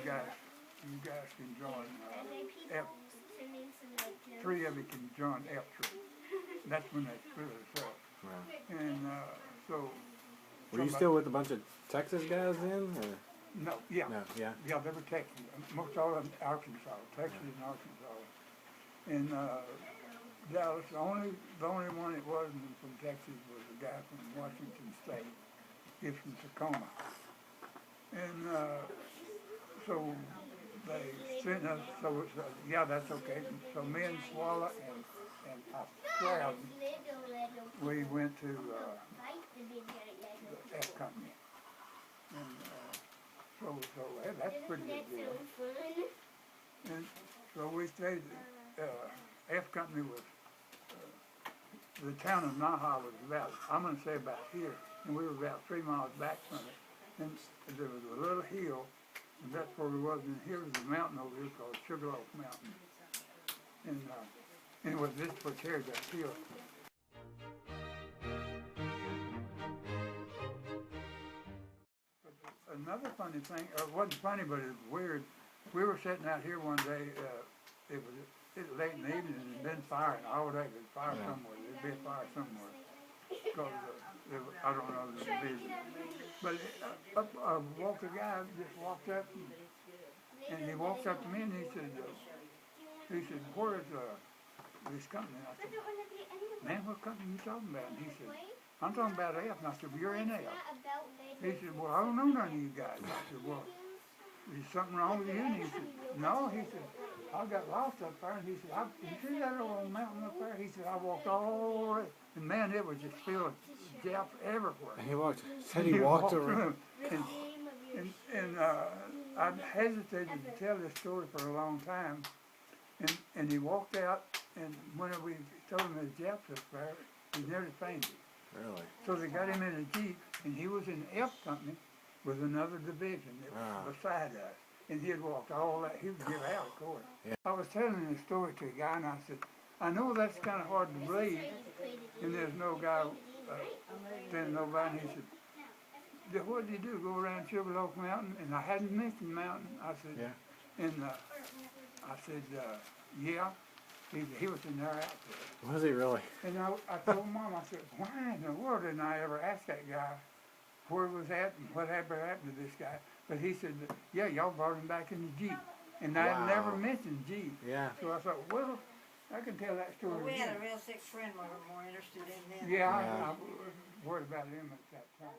guys can join F. 3 of you can join F Troop. That's when they split us up. Right. And so. Were you still with a bunch of Texas guys then? Or? No, yeah. No, yeah. Yeah, they were Texas. Most all of them Arkansas, Texas and Arkansas. And Dallas, the only one that wasn't from Texas was a guy from Washington State. He's from Tacoma. And so they sent us, so it's, yeah, that's okay. So me and Swalla and Stroud, we went to the F Company. And so that's pretty good deal. And so we stayed, F Company was, the town of Naha was about, I'm going to say about here, and we were about 3 miles back from it. And there was a little hill, and that's where we was, and here was a mountain over here called Sugarloaf Mountain. And anyway, this was here, that hill. Another funny thing, or it wasn't funny, but it was weird. We were sitting out here one day, it was late in the evening, and there'd been firing all day. There's fire somewhere. There'd be a fire somewhere. Because I don't know the division. But a guy just walked up, and he walked up to me, and he said, where's this company? I said, man, what company are you talking about? And he said, I'm talking about F. And I said, well, you're in F. He said, well, I don't know none of you guys. I said, well, is something wrong with you? And he said, no. He said, I got lost up there. And he said, you see that old mountain up there? He said, I walked all the way. And man, it was just filled with Japs everywhere. He walked around. And I hesitated to tell this story for a long time. And he walked out, and when we told him there's Japs up there, he nearly fainted. Really? So they got him in a Jeep, and he was in F Company with another division that was beside us. And he had walked all that, he would get out, of course. Yeah. I was telling the story to a guy, and I said, I know that's kind of hard to believe, and there's no guy standing over, and he said, what did you do, go around Sugarloaf Mountain? And I hadn't mentioned mountain. I said, yeah. And I said, yeah. He was in there out there. Was he really? And I told Mom, I said, why in the world didn't I ever ask that guy where he was at and what happened to this guy? But he said, yeah, y'all brought him back in the Jeep. And I had never mentioned Jeep. Yeah. So I thought, well, I can tell that story. Well, we had a real sick friend we were more interested in then. Yeah, I was worried about him at that time.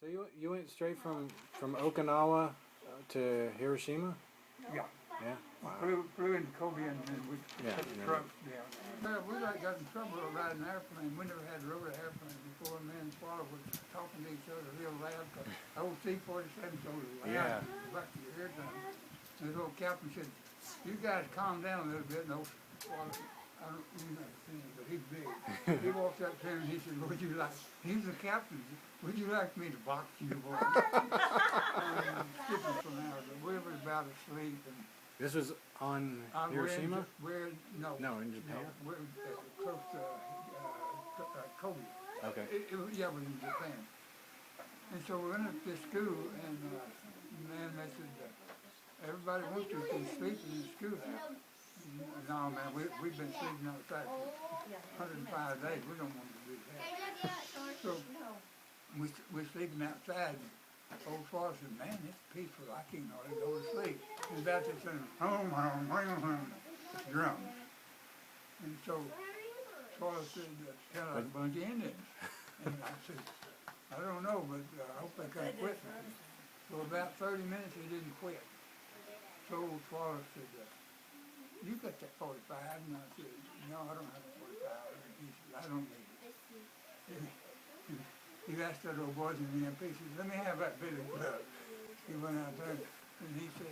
So you went straight from Okinawa to Hiroshima? Yeah. Yeah. Wow. Flew into Kobe and we took the truck down. Well, we got in trouble riding an airplane. We never had rode an airplane before, and me and Swallow was talking to each other real loud. Old C-47 so loud, back to your eardrum. And the old captain said, you guys calm down a little bit. And old Swallow, I don't know him, but he's big. He walked up to him and he said, would you like, he's the captain, would you like me to box you, boy? Skipping from there, but we were about asleep. And this was on Hiroshima? No, in Japan? No, we're close to Kobe. Okay. It was in Japan. And so we went up to school, and man, they said, everybody wants to be sleeping in the schoolhouse. No, man, we've been sleeping outside for 105 days. We don't want to do that. So we're sleeping outside. Old Father said, man, it's peaceful. I can't hardly go to sleep. And about this thing, home, drum. And so Father said, tell us a bunch of Indians. And I said, I don't know, but I hope they can't quit me. So about 30 minutes, they didn't quit. So old Father said, you got that 45? And I said, no, I don't have a 45. He said, I don't need it. He asked that old boy in the MP, he said, let me have that billy club. He went out there and he said,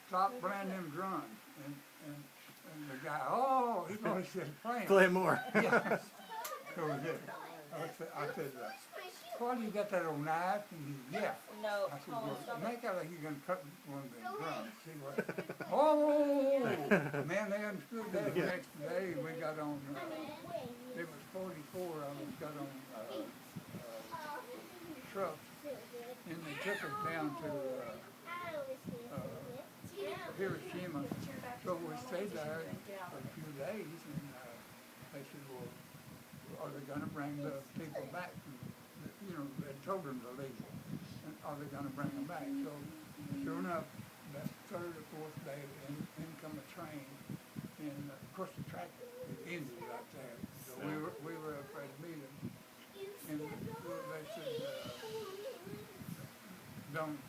stop playing them drums. And the guy, oh, he probably said, play more. Yeah. So we did. I said, why do you got that old knife? And he said, yeah. No. I said, well, make out like you're going to cut one of them drums. See what? Oh! Man, they understood that the next day. We got on, it was 44, I got on trucks, and they took us down to Hiroshima. So we stayed there for a few days, and they said, well, are they going to bring the people back? You know, they told them to leave. And are they going to bring them back? So sure enough, that third or fourth day, in come a train, and of course the track ended right there. So we were afraid to meet them. And they said, don't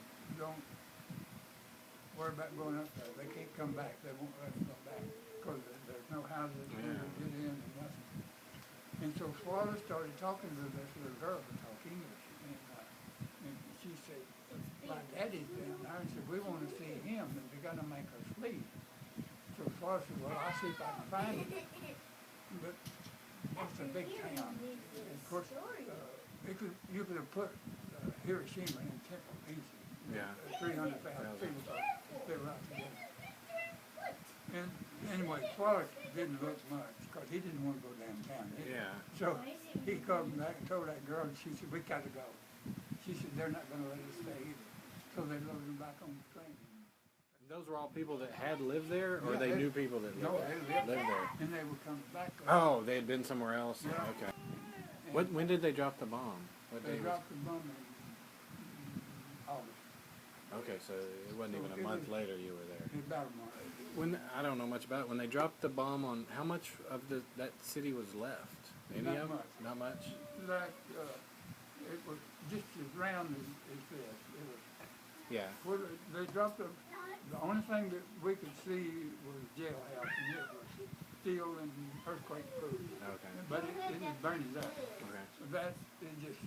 worry about going up there. They can't come back. They won't let us come back because there's no houses to get in and nothing. And so Florida started talking to this little girl who talked English, and she said, my daddy's down there, and said, we want to see him, and they're going to make us leave. So Florida said, well, I'll see if I can find him. But it's a big town. And of course, you could have put Hiroshima in Temple easy. Yeah. 300,000 people, they were out together. And anyway, Florida didn't look much because he didn't want to go downtown. Yeah. So he called back and told that girl, and she said, we got to go. She said, they're not going to let us stay either. So they loaded him back on the train. Those were all people that had lived there, or Yeah, they knew people that No, they lived there? And they were coming back. Oh, they had been somewhere else? Yeah. Okay. When did they drop the bomb? What They day was dropped the bomb in August. Okay, so it wasn't even a month later you were there. About a month. When I don't know much about it. When they dropped the bomb on, how much of that city was left? Any Not of it? much. Not much. Like, it was just as round as this. It was, Yeah. well, they dropped the only thing that we could see was jailhouse, and it was steel and earthquake proof. Okay. But it is burning up. Okay. That is just,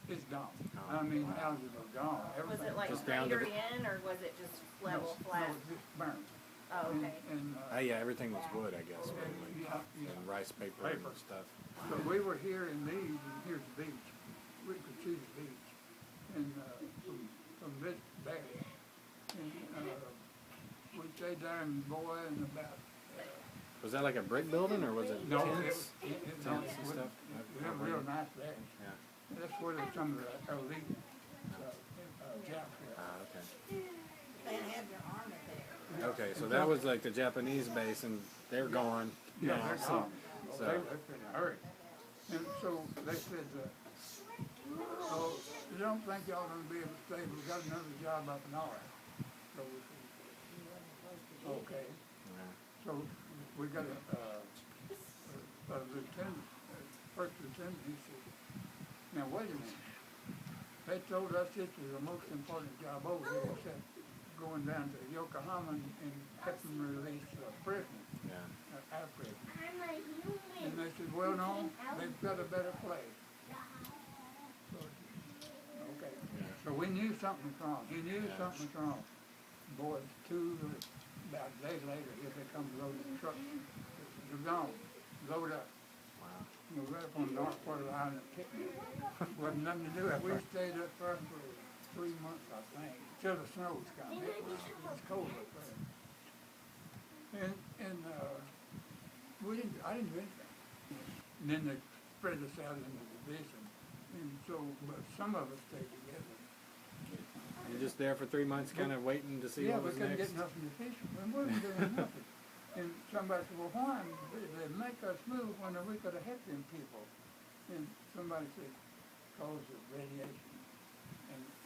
it's gone. Oh. I mean, houses are gone. Was Everything. it like Just down to cratered in, or was it just level, flat? No, it just burned. Oh, okay. And, Yeah, everything was wood, I guess, mainly. yeah. And rice paper Paper. and stuff. So we were here in these, and here's the beach. We could see the beach. And from this there. And we stayed there in Boy and about... Was that like a brick building, or was it no, tents? it Tents no, and it stuff? was real nice there. Yeah. That's where some of the elite Japs were. Ah, okay. They had their army there. Okay, so that was like the Japanese base, and they're gone. Yeah, now, they're so- gone. So, They left in a hurry. And so they said, oh, you don't think y'all gonna be able to stay, we got another job up north. So we said, okay. yeah. So we got a lieutenant, first lieutenant, he said, now wait a minute. They told us this was the most important job over here, except going down to Yokohama and helping release prisoners, Yeah. our prisoners. And they said, well, no, they've got a better place. So, okay. So we knew something was wrong. He knew something was wrong. Boys, about a day later, here they come loading the truck. They're gone. Load up. Wow. We were right up on the north part of the island of Picnic. Wasn't nothing to do with it. We stayed up there for 3 months, I think, till the snow was coming. It was cold up there. And I didn't do anything. And then they spread us out into the division. And so, but some of us stayed together. You're just there for 3 months, kind of waiting to see Yeah, what was we couldn't next. get nothing to fish. We wasn't doing nothing. And somebody said, well, why did they make us move when we could have helped them people? And somebody said, because of radiation.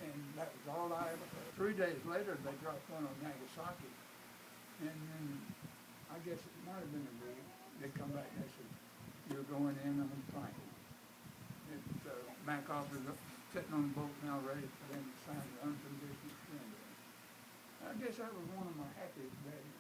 And that was all I ever heard. 3 days later, they dropped one on Nagasaki. And then, I guess it might have been a week, they come back and they said, you're going in on the plane. It's Mac officer sitting on the boat now ready for them to sign the unconditional surrender. I guess that was one of my happiest days.